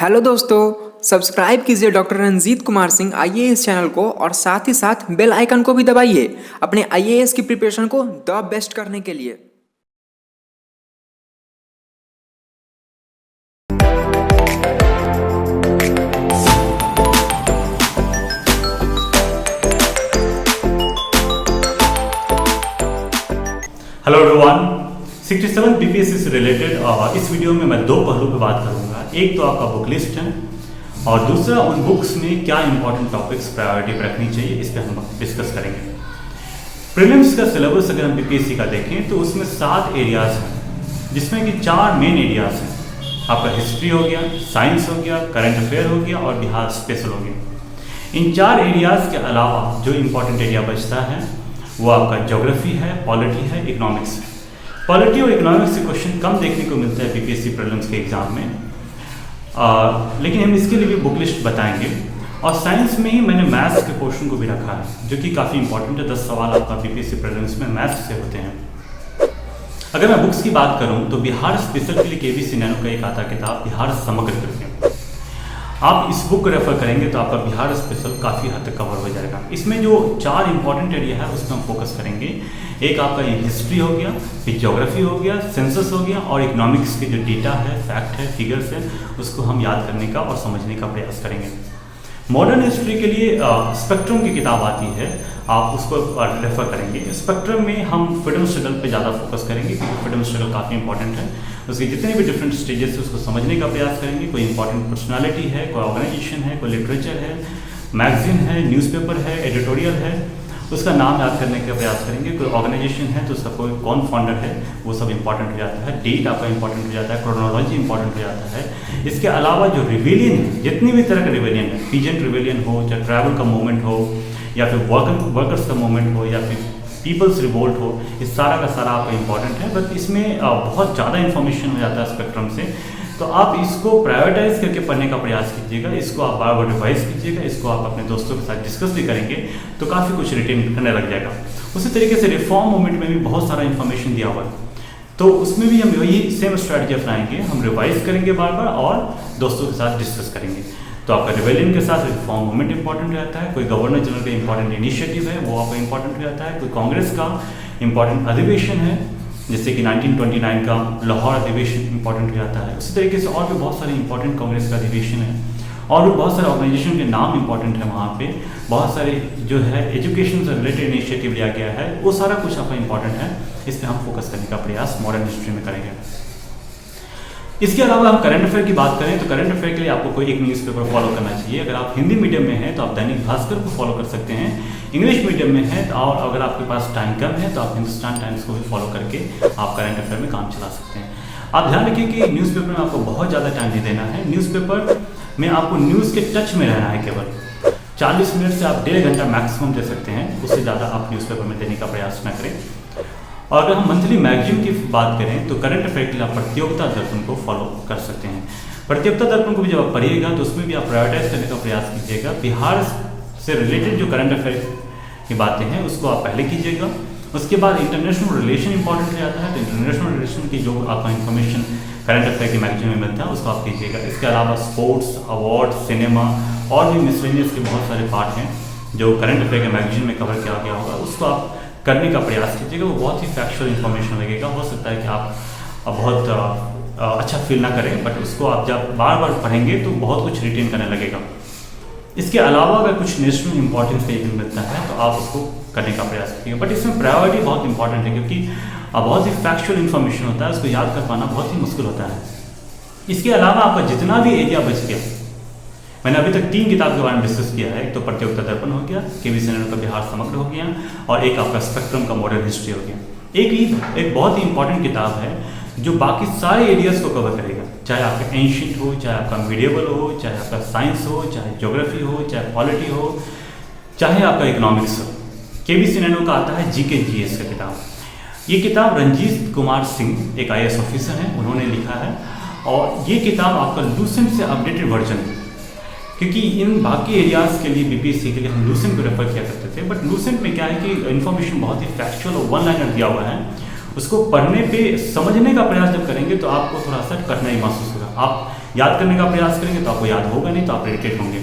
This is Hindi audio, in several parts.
हेलो दोस्तों, सब्सक्राइब कीजिए doctor Ranjit Kumar Singh IAS channel को और साथ ही साथ बेल आइकन को भी दबाइए अपने आईएएस की प्रिपरेशन को द बेस्ट करने के लिए। हेलो एवरीवन, 67 बीपीएससी से रिलेटेड इस वीडियो में मैं दो पहलू पे बात करूंगा। एक तो आपका बुक लिस्ट है और दूसरा उन बुक्स में क्या इंपॉर्टेंट टॉपिक्स प्रायोरिटी पर रखनी चाहिए, इस पे हम डिस्कस करेंगे। प्रीलिम्स का सिलेबस अगर हम बीपीएससी का देखें तो उसमें 7 एरियाज हैं, जिसमें कि 4 मेन एरियाज हैं। आपका हिस्ट्री हो गया, साइंस हो गया, करंट अफेयर हो गया और बिहार स्पेशल हो गया। इन 4 एरियाज के अलावा जो इंपॉर्टेंट एरिया बचता है वो आपका ज्योग्राफी है, पॉलिटी है, इकोनॉमिक्स है। पॉलिटी और इकोनॉमिक्स से क्वेश्चन कम देखने को मिलता है बीपीएससी प्रीलिम्स के एग्जाम में, लेकिन हम इसके लिए भी बुक लिस्ट बताएंगे। और साइंस में ही मैंने मैथ्स के पोर्शन को भी रखा है, जो कि काफ़ी इंपॉर्टेंट है। 10 सवाल आपका बीपीएससी प्रीलिम्स में मैथ्स से होते हैं। अगर मैं बुक्स की बात करूं तो बिहार स्पेशल के लिए केवीसी नैनो का एक आता किताब बिहार समग्र करके, आप इस बुक को रेफर करेंगे तो आपका बिहार स्पेशल काफ़ी हद तक कवर हो जाएगा। इसमें जो 4 इंपॉर्टेंट एरिया है उस पर हम फोकस करेंगे। एक आपका ये हिस्ट्री हो गया, फिर ज्योग्राफी हो गया, सेंसस हो गया और इकोनॉमिक्स के जो डेटा है, फैक्ट है, फिगर्स है, उसको हम याद करने का और समझने का प्रयास करेंगे। मॉडर्न हिस्ट्री के लिए स्पेक्ट्रम की किताब आती है, आप उसको रेफर करेंगे। स्पेक्ट्रम में हम फ्रीडम स्ट्रगल पे ज़्यादा फोकस करेंगे, क्योंकि फ्रीडम स्ट्रगल काफ़ी इंपॉर्टेंट है। उसके जितने भी डिफरेंट स्टेजेस है उसको समझने का प्रयास करेंगे। कोई इंपॉर्टेंट पर्सनालिटी है, कोई ऑर्गेनाइजेशन है, कोई लिटरेचर है, मैगजीन है, न्यूज़पेपर है, एडिटोरियल है, उसका नाम याद करने का प्रयास करेंगे। कोई ऑर्गेनाइजेशन है तो उसका कोई कौन फाउंडर है, वो सब इंपॉर्टेंट हो जाता है। डेट आपका इंपॉर्टेंट हो जाता है, क्रोनोलॉजी इंपॉर्टेंट हो जाता है। इसके अलावा जो रिवेलियन है, जितनी भी तरह का रिवेलियन है, पीजेंट रिवेलियन हो, चाहे ट्रैवल का मूवमेंट हो, या फिर वर्कर्स का मूवमेंट हो, या फिर पीपल्स रिवोल्ट हो, इस सारा का सारा आपका इंपॉर्टेंट है। बट इसमें बहुत ज़्यादा इन्फॉर्मेशन हो जाता है स्पेक्ट्रम से, तो आप इसको प्रायोरिटाइज करके पढ़ने का प्रयास कीजिएगा। इसको आप बार बार रिवाइज कीजिएगा, इसको आप अपने दोस्तों के साथ डिस्कस भी करेंगे तो काफ़ी कुछ रिटेन करने लग जाएगा। उसी तरीके से रिफॉर्म मूवमेंट में भी बहुत सारा इन्फॉर्मेशन दिया हुआ है, तो उसमें भी हम वही सेम स्ट्रैटेजी अपनाएंगे। हम रिवाइज करेंगे बार बार और दोस्तों के साथ डिस्कस करेंगे। तो आपका रिवेलियन के साथ रिफॉर्म मूवमेंट इंपॉर्टेंट हो जाता है। कोई गवर्नर जनरल का इंपॉर्टेंट इनिशिएटिव है वो आपका इंपॉर्टेंट हो जाता है। कोई कांग्रेस का इंपॉर्टेंट अधिवेशन है, जैसे कि 1929 का लाहौर अधिवेशन इंपॉर्टेंट हो जाता है। उसी तरीके से और भी बहुत सारे इंपॉर्टेंट कांग्रेस का अधिवेशन है और भी बहुत सारे ऑर्गेनाइजेशन के नाम इंपॉर्टेंट है। वहाँ पे बहुत सारे जो है एजुकेशन से रिलेटेड इनिशिएटिव लिया गया है, वो सारा कुछ आपका इंपॉर्टेंट है। इस पर हम फोकस करने का प्रयास मॉडर्न हिस्ट्री में करेंगे। इसके अलावा हम करंट अफेयर की बात करें तो करंट अफेयर के लिए आपको कोई एक न्यूज़पेपर फॉलो करना चाहिए। अगर आप हिंदी मीडियम में हैं तो आप दैनिक भास्कर को फॉलो कर सकते हैं। इंग्लिश मीडियम में है और अगर आपके पास टाइम कम है तो आप हिंदुस्तान टाइम्स को भी फॉलो करके आप करंट अफेयर में काम चला सकते हैं। आप ध्यान रखिए कि न्यूज़पेपर में आपको बहुत ज़्यादा टाइम नहीं देना है। न्यूज़पेपर में आपको न्यूज़ के टच में रहना है। केवल 40 मिनट से आप 1.5 घंटा मैक्सिमम दे सकते हैं, उससे ज़्यादा आप न्यूज़पेपर में देने का प्रयास न करें। और अगर हम मंथली मैगजीन की बात करें तो करंट अफेयर के लिए आप प्रतियोगिता दर्पण को फॉलो कर सकते हैं। प्रतियोगिता दर्पण को भी जब आप पढ़िएगा तो उसमें भी आप प्रायोरिटाइज करने का प्रयास कीजिएगा। बिहार से रिलेटेड जो करंट अफेयर की बातें हैं उसको आप पहले कीजिएगा। उसके बाद इंटरनेशनल रिलेशन इंपॉर्टेंट हो जाता है, तो इंटरनेशनल रिलेशन की जो आपका इन्फॉर्मेशन करंट अफेयर की मैगजीन में मिलता है उसको आप कीजिएगा। इसके अलावा स्पोर्ट्स, अवार्ड, सिनेमा और भी मिसलेनियस के बहुत सारे पार्ट हैं जो करंट अफेयर के मैगजीन में कवर किया गया होगा, उसको आप करने का प्रयास कीजिएगा। वो बहुत ही फैक्चुअल इन्फॉर्मेशन लगेगा। हो सकता है कि आप बहुत अच्छा फील ना करें, बट उसको आप जब बार बार पढ़ेंगे तो बहुत कुछ रिटेन करने लगेगा। इसके अलावा अगर कुछ नेशनल इंपॉर्टेंस का इवेंट मिलता है तो आप उसको करने का प्रयास कीजिएगा। बट इसमें प्रायोरिटी बहुत इंपॉर्टेंट है, क्योंकि बहुत ही फैक्चुअल इन्फॉर्मेशन होता है, उसको याद कर पाना बहुत ही मुश्किल होता है। इसके अलावा आपका जितना भी एरिया बच गया, मैंने अभी तक 3 किताब के बारे में डिस्कस किया है। एक तो प्रतियोगिता दर्पण हो गया, केवीसी नैनो का बिहार समग्र हो गया, और एक आपका स्पेक्ट्रम का मॉडर्न हिस्ट्री हो गया। एक बहुत ही इंपॉर्टेंट किताब है जो बाकी सारे एरियाज को कवर करेगा, चाहे आपका एंशिएंट हो, चाहे आपका मीडिएवल हो, चाहे आपका साइंस हो, चाहे ज्योग्राफी हो, चाहे पॉलिटी हो, चाहे आपका इकोनॉमिक्स हो। केवीसी नैनो का आता है जीके जीएस का किताब। ये किताब रंजीत कुमार सिंह एक IAS ऑफिसर हैं, उन्होंने लिखा है। और ये किताब आपका लूसेंट से अपडेटेड वर्जन है, क्योंकि इन बाकी एरियाज़ के लिए बीपीएससी के लिए हम लूसेंट को रेफर किया करते थे। बट लूसेंट में क्या है कि इन्फॉर्मेशन बहुत ही फैक्चुअल और वन लाइनर दिया हुआ है, उसको पढ़ने पे समझने का प्रयास जब करेंगे तो आपको थोड़ा सा कठिनाई महसूस होगा। आप याद करने का प्रयास करेंगे तो आपको याद होगा नहीं, तो आप इरिटेट होंगे।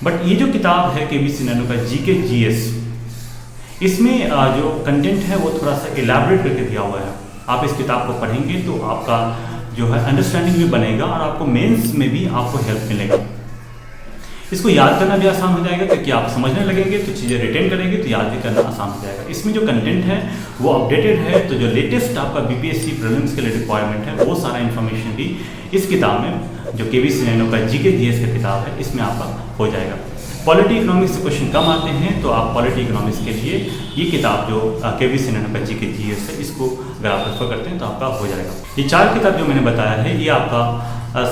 बट ये जो किताब है केवीसी नैनो का जीके जीएस, इसमें जो कंटेंट है वो थोड़ा सा इलैबोरेट करके दिया हुआ है। आप इस किताब को पढ़ेंगे तो आपका जो है अंडरस्टैंडिंग भी बनेगा और आपको मेंस में भी आपको हेल्प मिलेगा। इसको याद करना भी आसान हो जाएगा, क्योंकि आप समझने लगेंगे तो चीज़ें रिटेन करेंगे तो याद भी करना आसान हो जाएगा। इसमें जो कंटेंट है वो अपडेटेड है, तो जो लेटेस्ट आपका बीपीएससी प्रीलिम्स के लिए रिक्वायरमेंट है वो सारा इन्फॉर्मेशन भी इस किताब में, जो केवीसी नैनो का जीके जीएस का किताब है, इसमें आपका हो जाएगा। पॉलिटी इकोनॉमिक्स से क्वेश्चन कम आते हैं तो आप पॉलिटी इकोनॉमिक्स के लिए ये किताब जो केवीसी नैनो का जीके जीएस है, इसको अगर आप प्रेफर करते हैं तो आपका हो जाएगा। ये 4 किताब जो मैंने बताया है ये आपका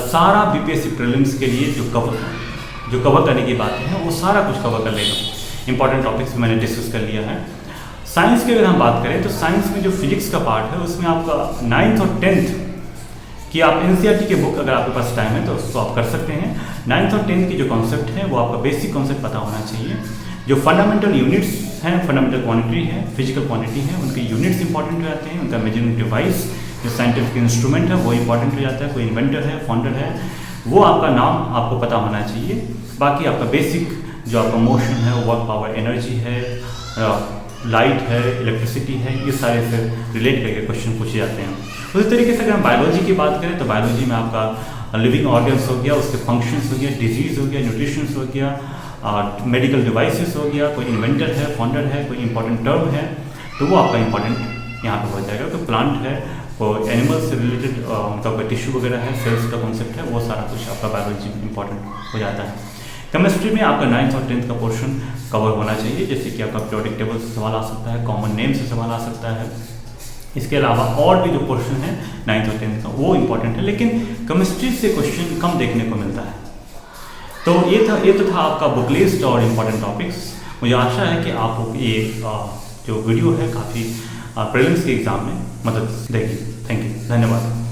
सारा बीपीएससी प्रीलिम्स के लिए जो कवर करने की बातें हैं वो सारा कुछ कवर कर लेगा। इंपॉर्टेंट टॉपिक्स मैंने डिस्कस कर लिया है। साइंस की अगर हम बात करें तो साइंस में जो फिजिक्स का पार्ट है उसमें आपका 9th और 10th कि आप एनसीईआरटी की बुक अगर आपके पास टाइम है तो उसको आप कर सकते हैं। 9th और 10th की जो कॉन्सेप्ट है वो आपका बेसिक कॉन्सेप्ट पता होना चाहिए। जो फंडामेंटल यूनिट्स हैं, फंडामेंटल क्वांटिटी है, फिजिकल क्वांटिटी है, उनके यूनिट्स इंपॉर्टेंट हो जाते हैं। उनका मेजरिंग डिवाइस जो साइंटिफिक इंस्ट्रूमेंट है वो इंपॉर्टेंट हो जाता है। कोई इन्वेंटर है, फाउंडर है, वो आपका नाम आपको पता होना चाहिए। बाकी आपका बेसिक जो आपका मोशन है, वर्क पावर, एनर्जी है, लाइट है, इलेक्ट्रिसिटी है, ये सारे से रिलेट करके क्वेश्चन पूछे जाते हैं। उसी तरीके से अगर हम बायोलॉजी की बात करें तो बायोलॉजी में आपका लिविंग ऑर्गन्स हो गया, उसके फंक्शंस हो गया, डिजीज़ हो गया, न्यूट्रिशंस हो गया, मेडिकल डिवाइसेस हो गया, कोई इन्वेंटर है, फाउंडर है, कोई इंपॉर्टेंट टर्म है तो वो आपका इंपॉर्टेंट यहाँ पे हो जाएगा। कोई प्लांट है, कोई एनिमल से रिलेटेड उनका कोई टिश्यू वगैरह है, सेल्स का कॉन्सेप्ट है, वो सारा कुछ आपका बायोलॉजी में इंपॉर्टेंट हो जाता है। केमिस्ट्री में आपका 9th और 10th का पोर्शन कवर होना चाहिए, जैसे कि आपका पीरियोडिक टेबल से सवाल आ सकता है, कॉमन नेम से सवाल आ सकता है। इसके अलावा और भी जो पोर्शन है 9th और 10th का वो इंपॉर्टेंट है, लेकिन केमिस्ट्री से क्वेश्चन कम देखने को मिलता है। तो ये तो था आपका बुक लिस्ट और इम्पॉर्टेंट टॉपिक्स। मुझे आशा है कि आपको ये जो वीडियो है काफ़ी प्रीलिम्स के एग्ज़ाम में मदद देगी। थैंक यू, धन्यवाद।